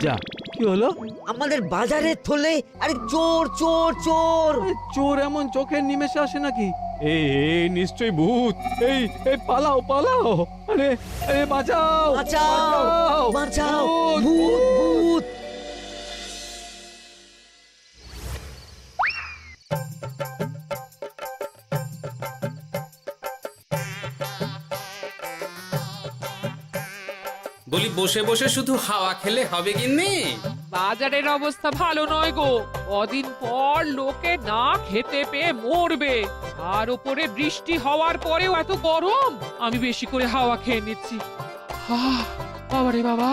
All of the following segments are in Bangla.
যা, কি হলো? আমাদের বাজারে থলে আরে চোর চোর চোর। চোর এমন চোখের নিমেষে আসে নাকি? এই নিশ্চয়ই ভূত। এই এই পালাও পালাও, আরে আরে বাঁচাও বাঁচাও বাঁচাও, ভূত, ভূত ভূত। বলি বসে বসে শুধু হাওয়া খেলে হবে গিন্নি? বাজারের অবস্থা ভালো নয় গো। কদিন পর লোকে না খেতে পেয়ে মরবে। আর উপরে বৃষ্টি হওয়ার পরেও এত গরম। আমি বেশি করে হাওয়া খেয়ে নিচ্ছি। বাবারে বাবা,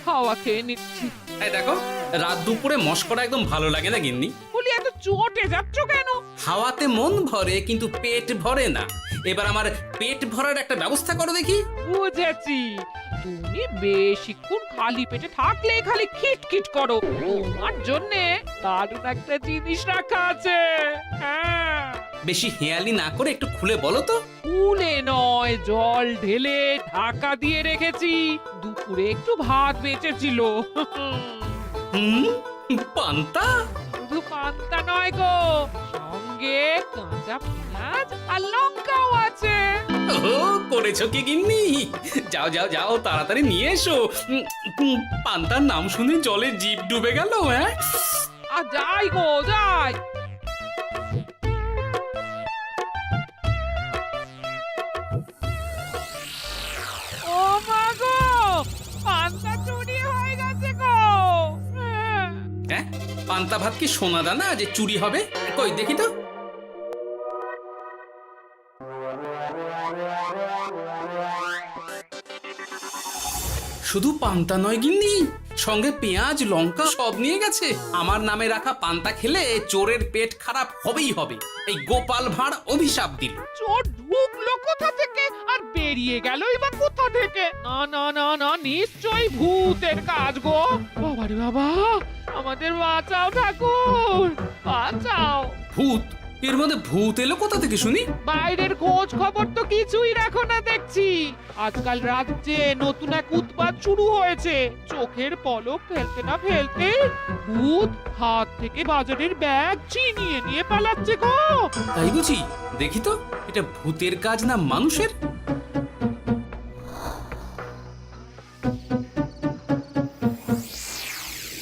হাওয়া খেয়ে নিচ্ছি। এই দেখো, রাত দুপুরে মস্করা একদম ভালো লাগে না গিন্নি। বলি এত চটে যাচ্ছ কেন? হাওয়াতে মন ভরে কিন্তু পেট ভরে না। এবার আমার পেট ভরার একটা ব্যবস্থা করো দেখি। বুঝেছি, তুমি বেশিক্ষণ খালি পেটে থাকলে খালি খিটখিট করো। তোমার জন্যে দারুণ একটা জিনিস রাখা আছে। হ্যাঁ, বেশি হেয়ালি না করে একটু খুলে বলো তো। ফুলে নয়, জল ঢেলে ঢাকা দিয়ে রেখেছি। দুপুরে একটু ভাত বেঁচেছিল। হুম, পান্তা? শুধু পান্তা নয় গো, সঙ্গে কাঁচা পেঁয়াজ আর লঙ্কাও আছে। ও, করেছো কি গিন্নি? যাও যাও যাও, তাড়াতাড়ি নিয়ে এসো। পান্তার নাম শুনে জলে জিভ ডুবে গেল। হ্যাঁ, আর যাই গো যাই। ও মা গো, পান্তা চুরি হয়ে গেছে গো। হ্যাঁ, পান্তা ভাত কি সোনা দানা যে চুরি হবে? কই দেখি তো। শুধু পান্তা নয় গিন্নি, সঙ্গে পেঁয়াজ লঙ্কা সব নিয়ে গেছে। আমার নামে রাখা পান্তা খেলে চোরের পেট খারাপ হবেই হবে। এই গোপাল ভাঁড় অভিশাপ দিল। চোর ঢুকলো কোথা থেকে আর বেরিয়ে গেলই বা কোথা থেকে? না না না না, নিশ্চয়ই ভূতের কাজ গো। বাবারে বাবা, আমাদের বাঁচাও ঠাকুর, বাঁচাও। ভূত? এর মধ্যে ভূত এলো কোথা থেকে শুনি? বাইরের খোঁজ খবর তো কিছুই রাখো না দেখছি। আজকাল রাজ্যে নতুন এক উৎপাত শুরু হয়েছে। চোখের পলক ফেলতে না ফেলতে ভূত হাত থেকে বাজারের ব্যাগ ছিনিয়ে নিয়ে পালাচ্ছে গো। তাই বুঝি? দেখি তো, এটা ভূতের কাজ না মানুষের?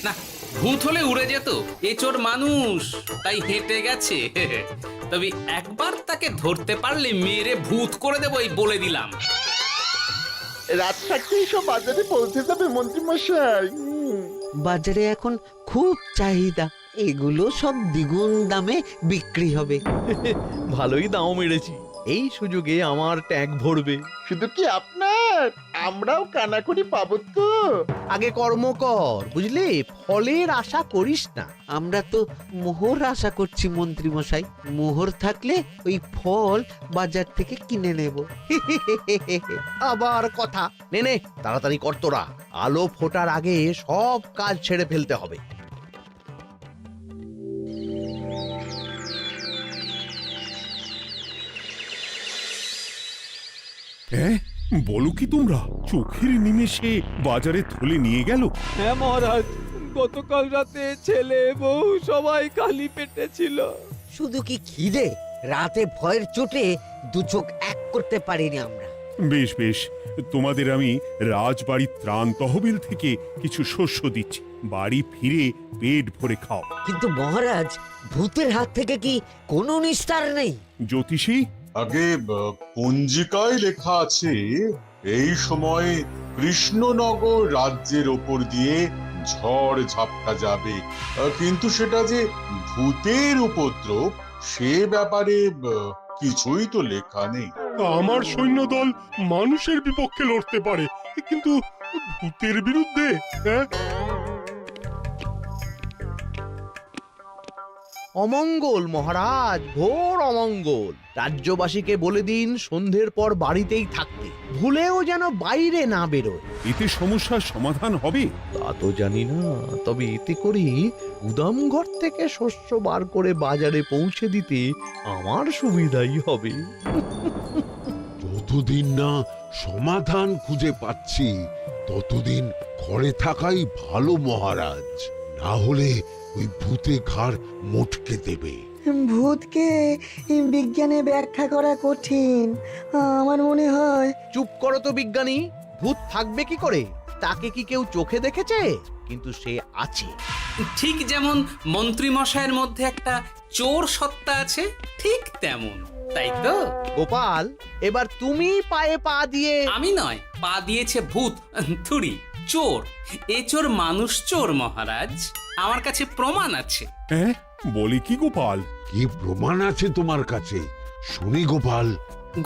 না, ভূত হলে উড়ে যেত। এ চোর মানুষ, তাই হেঁটে গেছে। তবে একবার তাকে ধরতে পারলে মেরে ভূত করে দেবো, এই বলে দিলাম। রাত থাকতেই সব বাজারে পৌঁছে যাবে মন্ত্রী মশাই। বাজারে এখন খুব চাহিদা, এগুলো সব দ্বিগুণ দামে বিক্রি হবে। ভালোই দাম মেরেছি, এই সুযোগে আমার ট্যাঙ্ক ভরবে। শুধু কি আপনার, আমরাও কানাকড়ি পাবো তো। আগে কর্ম কর, বুঝলি? ফলের আশা করিস না। আমরা তো মোহর আশা করছি মন্ত্রী মশাই। মোহর থাকলে ওই ফল বাজার থেকে কিনে নেব। আবার কথা নে নে, তাড়াতাড়ি কর তোরা। আলো ফোটার আগে সব কাজ ছেড়ে ফেলতে হবে। হ্যাঁ, বলো কি তোমরা? চোখের নিমেষে বাজারে থলে নিয়ে গেল? হ্যাঁ মহারাজ, গতকাল রাতে ছেলে বউ সবাই খালি পেটে ছিল। শুধু কি খিদে, রাতে ভয়ের চোটে দু চোখ এক করতে পারিনি আমরা। বেশ বেশ, তোমাদের আমি রাজবাড়ির ত্রাণ তহবিল থেকে কিছু শস্য দিচ্ছি। বাড়ি ফিরে পেট ভরে খাও। কিন্তু মহারাজ, ভূতের হাত থেকে কি কোনো নিস্তার নেই? জ্যোতিষী, আগে পঞ্জিকায় লেখা আছে এই সময় কৃষ্ণনগর রাজ্যের ওপর দিয়ে ঝড় ঝাপটা যাবে, কিন্তু সেটা যে ভূতের উপদ্রব সে ব্যাপারে কিছুই তো লেখা নেই। আমার সৈন্যদল মানুষের বিপক্ষে লড়তে পারে, কিন্তু ভূতের বিরুদ্ধে? হ্যাঁ, অমঙ্গল মহারাজ, ঘোর অমঙ্গল। রাজ্যবাসীকে বলে দিন সন্ধ্যের পর বাড়িতেই থাকতে, ভুলেও যেন বাইরে না বেরোয়। এতে সমস্যার সমাধান হবে? তা তো জানি না, তবে এতে করে গুদাম ঘর থেকে শস্য বার করে বাজারে পৌঁছে দিতে আমার সুবিধাই হবে। যতদিন না সমাধান খুঁজে পাচ্ছি ততদিন ঘরে থাকাই ভালো মহারাজ, না হলে ওই ভূতে ঘাড় মোটকে দেবে। ভূতকে বিজ্ঞানে ব্যাখ্যা করা কঠিন, আমার মনে হয়। চুপ করো তো বিজ্ঞানী, ভূত থাকবে কি করে? তাকে কি কেউ চোখে দেখেছে? কিন্তু সে আছে। ঠিক যেমন মন্ত্রী মশাইয়ের মধ্যে একটা চোর সত্তা আছে, ঠিক তেমন, তাই তো? গোপাল, এবার তুমি পায়ে পা দিয়ে। আমি নয়, পা দিয়েছে ভূত, থুড়ি চোর। এ চোর মানুষ চোর মহারাজ, আমার কাছে প্রমাণ আছে। হ্যাঁ, বলে কি গোপাল? কি প্রমাণ আছে তোমার কাছে? শুনি গোপাল।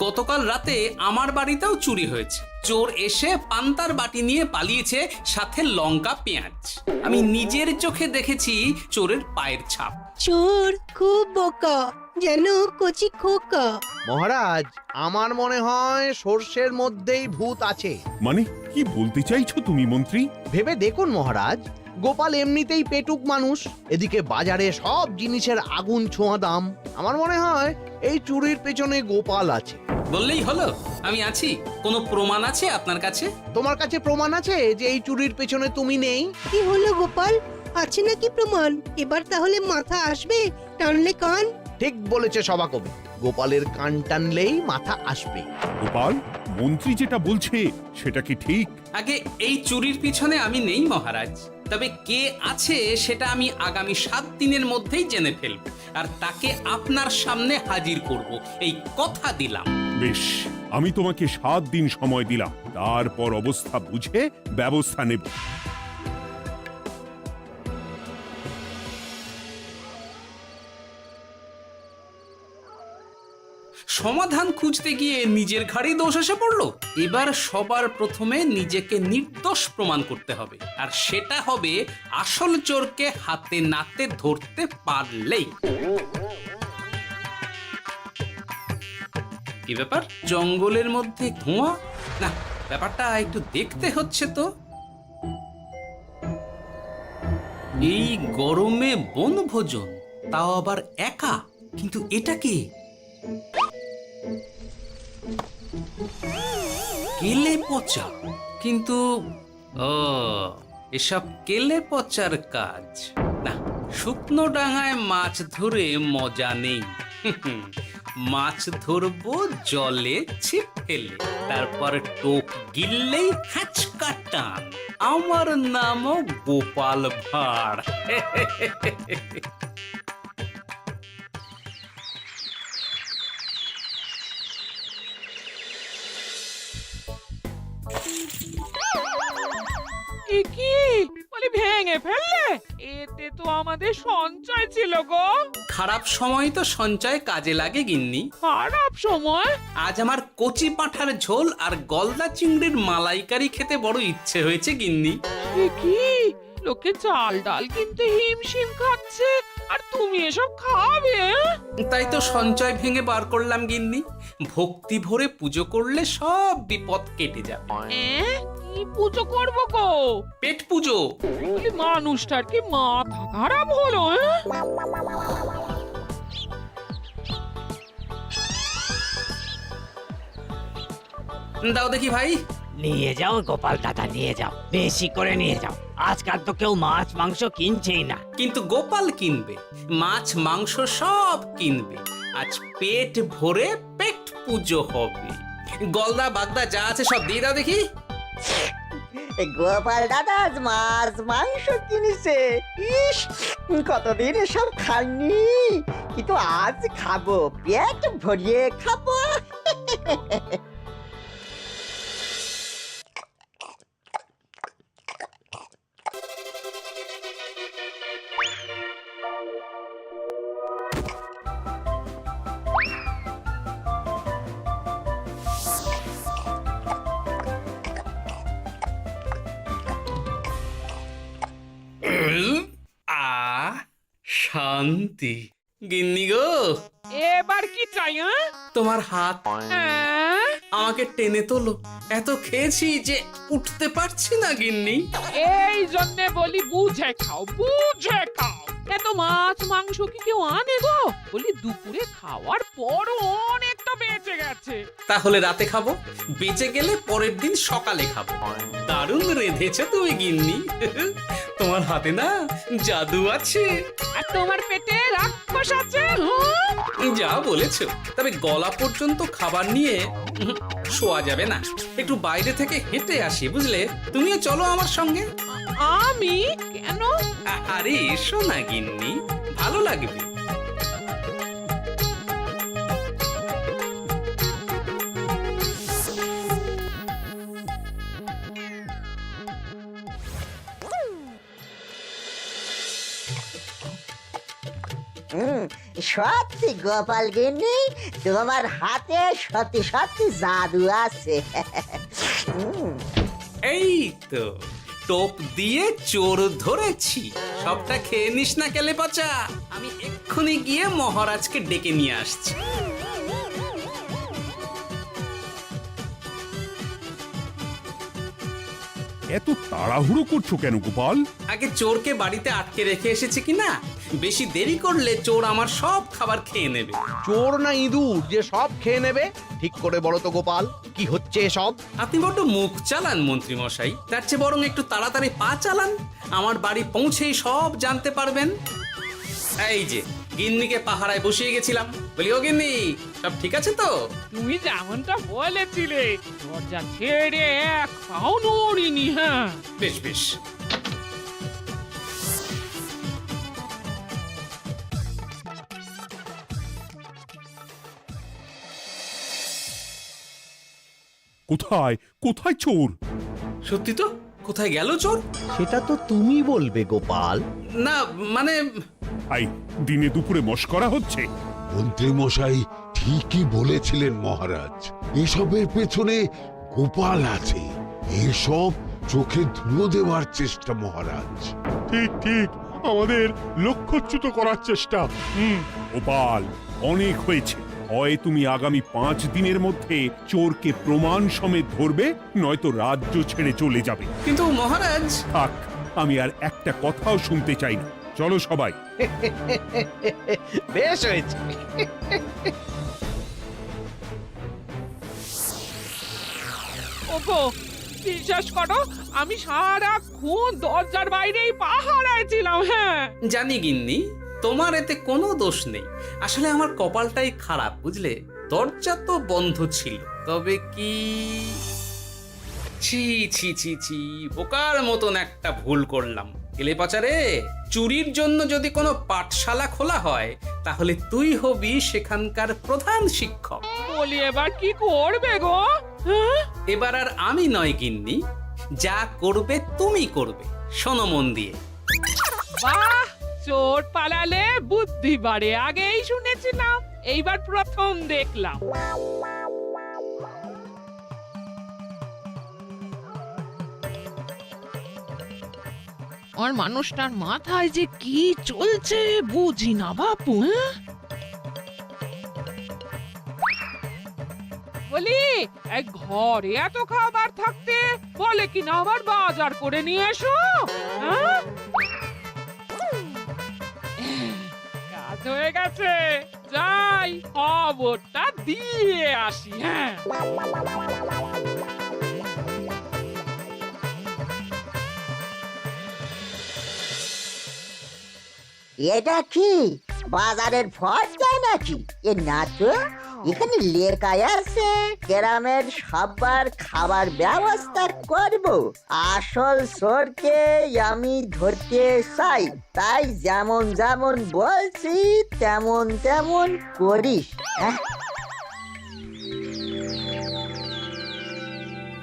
গতকাল রাতে আমার বাড়িতেও চুরি হয়েছে। চোর এসে পান্তার বাটি নিয়ে পালিয়েছে, সাথে লঙ্কা পেঁয়াজ। আমি নিজের চোখে দেখেছি চোরের পায়ের ছাপ। চোর খুব বোকা, যেন কচি খোকা। মহারাজ, আমার মনে হয় সর্ষের মধ্যেই ভূত আছে। মানে কি বলতে চাইছো তুমি মন্ত্রী? ভেবে দেখুন মহারাজ, গোপাল এমনিতেই পেটুক মানুষ, এদিকে বাজারে সব জিনিসের আগুন ছোঁয়া দাম। আমার মনে হয় এই চুরির পেছনে গোপাল আছে। বললেই হলো আমি আছি। কোনো প্রমাণ আছে আপনার কাছে? তোমার কাছে প্রমাণ আছে যে এই চুরির পেছনে তুমি নেই? কি হলো গোপাল, আছে নাকি প্রমাণ? এবার তাহলে মাথা আসবে, টানলে কান। ঠিক বলেছে সভাকবি, গোপালের কান টানলেই মাথা আসবে। গোপাল, মন্ত্রী যেটা বলছে সেটা কি ঠিক? আগে এই চুরির পিছনে আমি নেই মহারাজ, তবে কে আছে সেটা আমি আগামী 7 দিনের মধ্যেই জেনে ফেলব, আর তাকে আপনার সামনে হাজির করব, এই কথা দিলাম। বেশ, আমি তোমাকে 7 দিন সময় দিলাম, তারপর অবস্থা বুঝে ব্যবস্থা নেব। সমাধান খুঁজতে গিয়ে নিজের ঘাড়েই দোষ এসে পড়লো। এবার সবার প্রথমে নিজেকে নির্দোষ প্রমাণ করতে হবে, আর সেটা হবে আসল চোরকে হাতে নাতে ধরতে পারলেই। কি ব্যাপার, জঙ্গলের মধ্যে ধোঁয়া? না, ব্যাপারটা একটু দেখতে হচ্ছে তো। এই গরমে বনভোজন, তাও আবার একা, কিন্তু এটা কি? কেলে পচা, কিন্তু এসব কেলে পচার কাজ না। শুকনো ডাঙায় মাছ ধরে মজা নেই। মাছ ধরবো জলে ছিপ ফেলে, তারপর টোপ গিললেই হ্যাচকা টান। আমার নামও গোপাল ভাঁড়। কি বলি, ভেঙে ফেললে? এতে তো আমাদের সঞ্চয় ছিল গো। খারাপ সময় তো সঞ্চয় কাজে লাগে গিন্নি। খারাপ সময়? আজ আমার কচি পাঁঠার ঝোল আর গলদা চিংড়ির মালাইকারি খেতে বড় ইচ্ছে হয়েছে গিন্নি। কি লোকে চাল ডাল কিনতে হিমশিম খাচ্ছে, আর তুমি এসব খাবে? তাই তো সঞ্চয় ভেঙে বার করলাম গিন্নি। ভক্তি ভরে পুজো করলে সব বিপদ কেটে যাবে। কি পুজো করবো গো? পেট পুজো। বলি, মানুষটার কি মাথা খারাপ হলো? দাও দেখি ভাই। নিয়ে যাও গোপাল দাদা, নিয়ে যাও, বেশি করে নিয়ে যাও। আজকাল তো কেউ মাছ মাংস কিনছেই না। কিন্তু গোপাল কিনবে, মাছ মাংস সব কিনবে। আজ পেট ভরে পেট পুজো হবে। গলদা বাগদা যা আছে সব দিয়ে দাও দেখি। গোপাল দাদা আজ মাছ মাংস কিনেছে। ইস, কতদিন এসব খাইনি, কিন্তু আজ খাবো, পেট ভরিয়ে খাবো। শান্তি। গিন্নি গো, এবার কি চাই? তোমার হাত আমাকে টেনে তোলো। এত খেয়েছি যে উঠতে পারছি না গিন্নি। এই জন্যে বলি বুঝে খাও, বুঝে খাও। এত মাছ মাংস কি কেউ আনে গো? বলি দুপুরে খাওয়ার পরও অনেকটা বেঁচে গেছে। তাহলে রাতে খাবো, বেঁচে গেলে পরের দিন সকালে খাবো। দারুণ রেঁধেছো তুমি গিন্নি। তোমার হাতে না জাদু আছে। আর তোমার পেটে রাক্ষস আছে। হ্যাঁ? যা বলেছো, তবে গলা পর্যন্ত খাবার নিয়ে শোয়া যাবে না। একটু বাইরে থেকে হেঁটে আসি, বুঝলে? তুমিও চলো আমার সঙ্গে। আমি কেন? আরে এসো না গিন্নি, ভালো লাগবে। সত্যি গোপাল গিন্নি, তোমার হাতে সত্যি সত্যি জাদু আছে। এই তো টোপ দিয়ে চোর ধরেছি। সবটা খেয়ে নিস না কেলে পচা। আমি এক্ষুনি গিয়ে মহারাজকে ডেকে নিয়ে আসছি। এত তাড়াহুড়ো করছো কেন গোপাল? আগে চোরকে বাড়িতে আটকে রেখে এসেছে কিনা, বেশি দেরি করলে চোর আমার সব খাবার খেয়ে নেবে। চোর না ইঁদুর যে সব খেয়ে নেবে? ঠিক করে বলো তো গোপাল, কি হচ্ছে এসব? আপনি বড্ড মুখ চালান মন্ত্রী মশাই, তার চেয়ে বরং একটু তাড়াতাড়ি পা চালান। আমার বাড়ি পৌঁছেই সব জানতে পারবেন। এই যে গিন্নিকে পাহারায় বসিয়ে গেছিলাম, বলি ও গিন্নি, সব ঠিক আছে তো? তুমি যেমনটা বলেছিলে, দরজা ছেড়ে এক পাও নড়িনি। হ্যাঁ, বেশ বেশ। কোথায় কোথায় চোর? সত্যি তো, কোথায় গেল চোর? সেটা তো তুমি বলবে গোপাল। না মানে আই দিনে দুপুরে মশকরা হচ্ছে। মন্ত্রী মশাই ঠিকই বলেছিলেন মহারাজ, এসবের পেছনে গোপাল আছে। এসব চোখে ধুলো দেওয়ার চেষ্টা মহারাজ। ঠিক ঠিক, আমাদের লক্ষ্যচ্যুত করার চেষ্টা। গোপাল, অনেক হয়েছে। হয় তুমি আগামী 5 দিনের মধ্যে চোরকে প্রমাণ সমেত ধরবে, নয়তো রাজ্য ছেড়ে চলে যাবে। কিন্তু মহারাজ। থাক, আমি আর একটা কথাও শুনতে চাই না। চলো সবাই। বেশ হয়েছে। ওগো, বিশ্বাস করো, আমি সারাক্ষণ দরজার বাইরেই পাহারায় ছিলাম। হ্যাঁ, জানি গিন্নি, তোমার এতে কোনো দোষ নেই। আসলে আমার কপালটাই খারাপ, বুঝলে? দরজা তো বন্ধ ছিল, তবে কি ছি ছি ছি ছি, বোকার মতন একটা ভুল করলাম। কেলে পচারে, চুরির জন্য যদি কোনো পাঠশালা খোলা হয়, তাহলে তুই হবি সেখানকার প্রধান শিক্ষক। বলি এবার কি করবে গো? হ্যাঁ? এবার আর আমি নয় গিন্নি, যা করবে তুমি করবে। শোনো মন দিয়ে। বাহ, চোর পালালে বুদ্ধি বাড়ে, আগেই শুনেছিলাম, এইবার প্রথম দেখলাম। আর মানুষটার মাথায় যে কি চলছে বুঝি না বাপু। হ্যাঁ, বলি এক ঘরে এত খাবার থাকতে বলে কিনা আবার বাজার করে নিয়ে এসো। হ্যাঁ, কাজ হয়ে গেছে, যাই খবরটা দিয়ে আসি। হ্যাঁ, এটা কি বাজারের ফর্দা নাকি? এ না তো, এখানে লেখা আছে গ্রামের সবার খাবার ব্যবস্থা করব। আসল চোরকে আমি ধরতে চাই, তাই যেমন যেমন বলছি তেমন তেমন করিস। হ্যাঁ,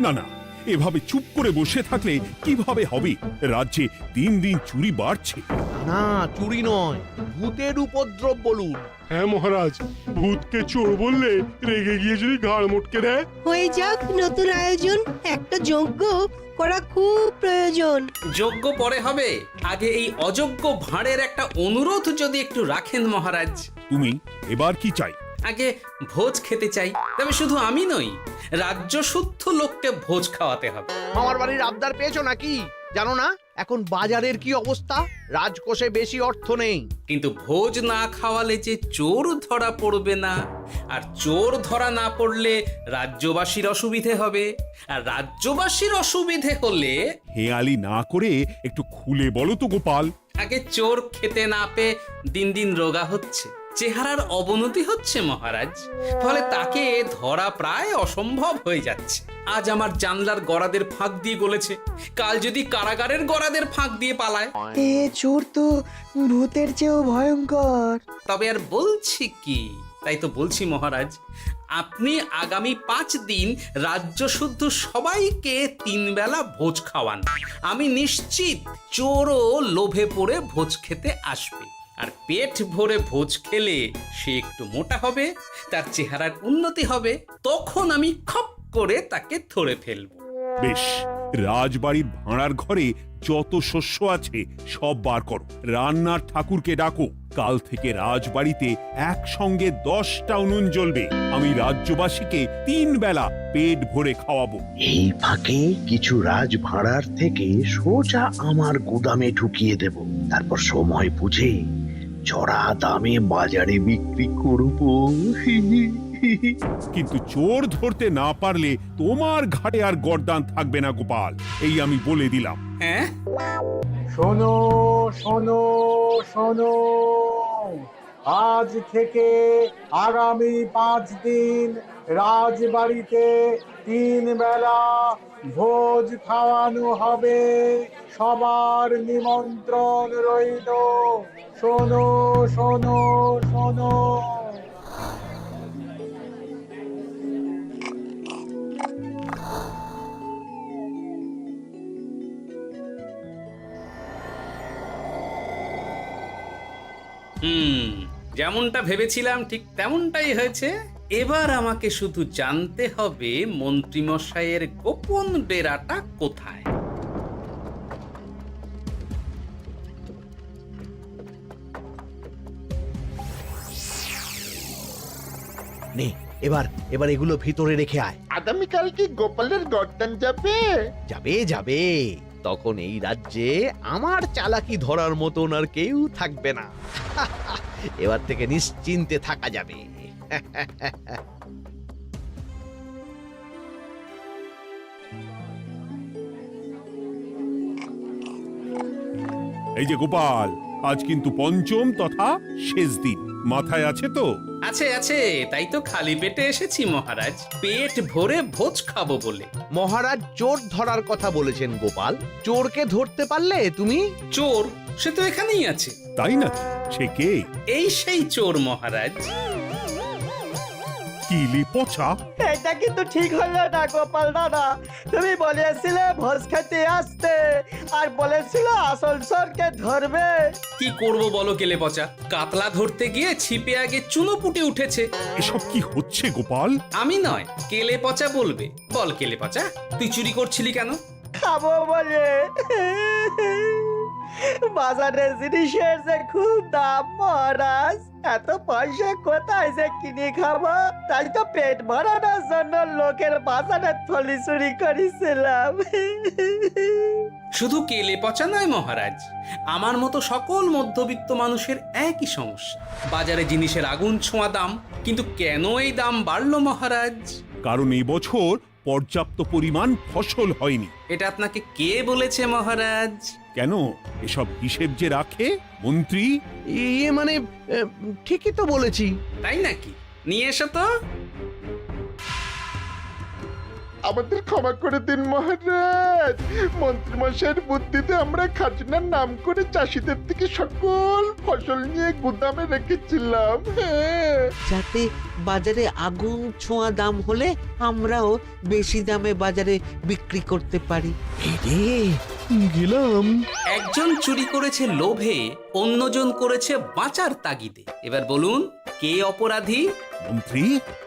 না না, এভাবে চুপ করে বসে থাকলে কিভাবে হবে? রাজ্যে দিন দিন চুরি বাড়ছে। না, চুরি নয়, ভূতের উপদ্রব বলুন। হ্যাঁ মহারাজ, ভূতকে চোর বললে রেগে গিয়ে যদি ঘাড় মোটকে দেয়। হয়ে যাক নতুন আয়োজন, একটা যজ্ঞ করা খুব প্রয়োজন। যোগ্য পরে হবে, আগে এই অযোগ্য ভাঁড়ের একটা অনুরোধ যদি একটু রাখেন মহারাজ। তুমি এবার কি চাই? আগে ভোজ খেতে চাই, তবে শুধু আমি নই, রাজ্য শুদ্ধ লোককে ভোজ খাওয়াতে হবে। আমার বাড়ির আবদার পেয়েছো নাকি? জানো না এখন বাজারের কি অবস্থা? রাজকোষে বেশি অর্থ নেই। কিন্তু ভোজ না খাওয়ালে যে চোর ধরা পড়বে না, আর চোর ধরা না পড়লে রাজ্যবাসীর অসুবিধে হবে, আর রাজ্যবাসীর অসুবিধে হলে হেয়ালি না করে একটু খুলে বলো তো গোপাল। আগে চোর খেতে না পেয়ে দিন দিন রোগা হচ্ছে, চেহারার অবনতি হচ্ছে মহারাজ, ফলে তাকে ধরা প্রায় অসম্ভব হয়ে যাচ্ছে। আজ আমার জানলার গড়াদের ফাঁক দিয়ে গলেছে, কাল যদি কারাগারের গড়াদের ফাঁক দিয়ে পালায়। এ চোর তো ভূতের চেয়েও ভয়ঙ্কর। তবে আর বলছি কি, তাই তো বলছি মহারাজ, আপনি আগামী 5 দিন রাজ্য শুদ্ধ সবাইকে 3 বেলা ভোজ খাওয়ান। আমি নিশ্চিত চোরও লোভে পড়ে ভোজ খেতে আসবে, আর পেট ভরে ভোজ খেলে সে একটু মোটা হবে, তার চেহারার উন্নতি হবে, তখন আমি খপ করে তাকে ধরে ফেলব। বেশ, রাজবাড়ির ভাঁড়ার ঘরে যত শস্য আছে সব বার করো, রান্নার ঠাকুরকে ডাকো। কাল থেকে রাজবাড়িতে একসঙ্গে 10টা উনুন জ্বলবে। আমি রাজ্যবাসীকে 3 বেলা পেট ভরে খাওয়াবো। এই ফাঁকে কিছু রাজ ভাড়ার থেকে সোজা আমার গুদামে ঢুকিয়ে দেব, তারপর সময় বুঝে চড়া দামে বাজারে বিক্রি করব। কিন্তু চোর ধরতে না পারলে তোমার ঘাটে আর গর্দান থাকবে না গোপাল, এই আমি বলে দিলাম। হ্যাঁ, শোনো শোনো শোনো, আজ থেকে আগামী 5 দিন রাজবাড়িতে 3 বেলা ভোজ খাওয়ানো হবে, সবার নিমন্ত্রণ রইল। শোনো শোনো শোনো। যেমনটা ভেবেছিলাম ঠিক তেমনটাই হয়েছে। এবার আমাকে শুধু জানতে হবে মন্ত্রীমশাইয়ের গোপন ডেরাটা কোথায়। নে এবার এগুলো ভিতরে রেখে আয়। আগামীকাল কি গোপালের গর্দান যাবে? যাবে যাবে, তখন এই রাজ্যে আমার চালাকি ধরার মতন আর কেউ থাকবে না। এবার থেকে নিশ্চিন্তে থাকা যাবে। এই যে গোপাল, আজ কিন্তু পঞ্চম তথা শেষ দিন, মাথায় আছে তো? আছে আছে, তাই তো খালি পেটে এসেছি মহারাজ, পেট ভরে ভোজ খাবো বলে। মহারাজ চোর ধরার কথা বলেছেন গোপাল, চোরকে ধরতে পারলে তুমি? চোর সে তো এখানেই আছে। তাই নাকি? সে কে? এই সেই চোর মহারাজ। কিলি পচা, এটা কিন্তু ঠিক হলো না গোপাল দাদা। তুমি বলেছিলে ভোজ খেতে আসতে, আর বলেছিলে আসল চোরকে ধরবে। কি করব বলো কেলে পচা, কাতলা ধরতে গিয়ে ছিপে আগে চুনো পুটে উঠেছে। এসব কি হচ্ছে গোপাল? আমি নয়, কেলে পচা বলবে। বল কেলে পচা, তুই চুরি করছিলি কেন? খাবো বলে। বাজারে জিনিসের যে খুব দাম মহারাজ, এত পয়সা কোথায় যে কিনে খাবো, তাই তো পেট ভরানোর জন্য লোকের বাজারে থলি চুরি করেছিলাম। শুধু কেলে পচা নয় মহারাজ, আমার মতো সকল মধ্যবিত্ত মানুষের একই সমস্যা। বাজারে জিনিসের আগুন ছোঁয়া দাম, কিন্তু কেন এই দাম বাড়লো মহারাজ? কারণ এবছর পর্যাপ্ত পরিমাণ ফসল হয়নি। এটা আপনাকে কে বলেছে মহারাজ? কেন, এসব হিসেব যে রাখে মন্ত্রী। ইয়ে মানে ঠিকই তো বলেছি। তাই নাকি? নিয়ে এসো তো। আমাদের ক্ষমা করে দিন মহারাজ, মন্ত্রীমশাইয়ের বুদ্ধিতে আমরা খাজনার নাম করে চাষিদের থেকে সকল ফসল নিয়ে গুদামে রেখেছিলাম। যাতে বাজারে আগুন ছোঁয়া দাম হলে আমরাও বেশি দামে বাজারে বিক্রি করতে পারি। গেলাম। একজন চুরি করেছে লোভে, অন্যজন করেছে বাঁচার তাগিদে। এবার বলুন কে অপরাধী? মন্ত্রী,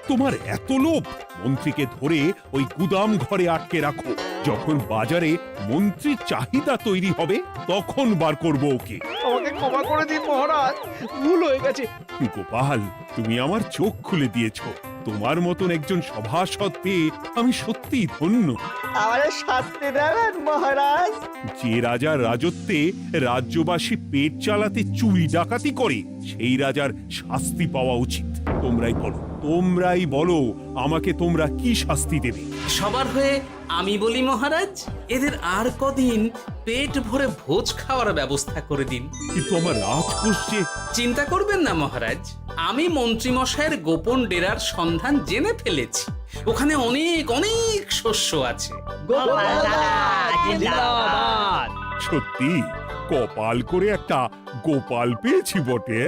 তোমার এত লোভ? মন্ত্রীকে ধরে ওই গুদাম ঘরে আটকে রাখো, যখন বাজারে মন্ত্রীর চাহিদা তৈরি হবে তখন বার করবো ওকে। আমাকে ক্ষমা করে দিন মহারাজ, ভুল হয়ে গেছে। গোপাল, তুমি আমার চোখ খুলে দিয়েছো। তোমার মতন একজন সভাসদ পেয়ে আমি সত্যিই ধন্য। আমারে শাস্তি দেবেন মহারাজ? যে রাজার রাজত্বে রাজ্যবাসী পেট চালাতে চুরি ডাকাতি করে সেই রাজার শাস্তি পাওয়া উচিত। তোমরাই বলো আমাকে তোমরা কি শাস্তি দেবে? সবার হয়ে আমি বলি মহারাজ, এদের আর কদিন পেট ভরে ভোজ খাওয়ার ব্যবস্থা করে দিন। কিন্তু আমার রাজকোষ যে। চিন্তা করবেন না মহারাজ, আমি মন্ত্রীমশাইয়ের গোপন ডেরার সন্ধান জেনে ফেলেছি। ওখানে অনেক অনেক শস্য আছে। গোপাল দাদা জিন্দাবাদ। সত্যি কপাল করে একটা গোপাল পেয়েছি বটে।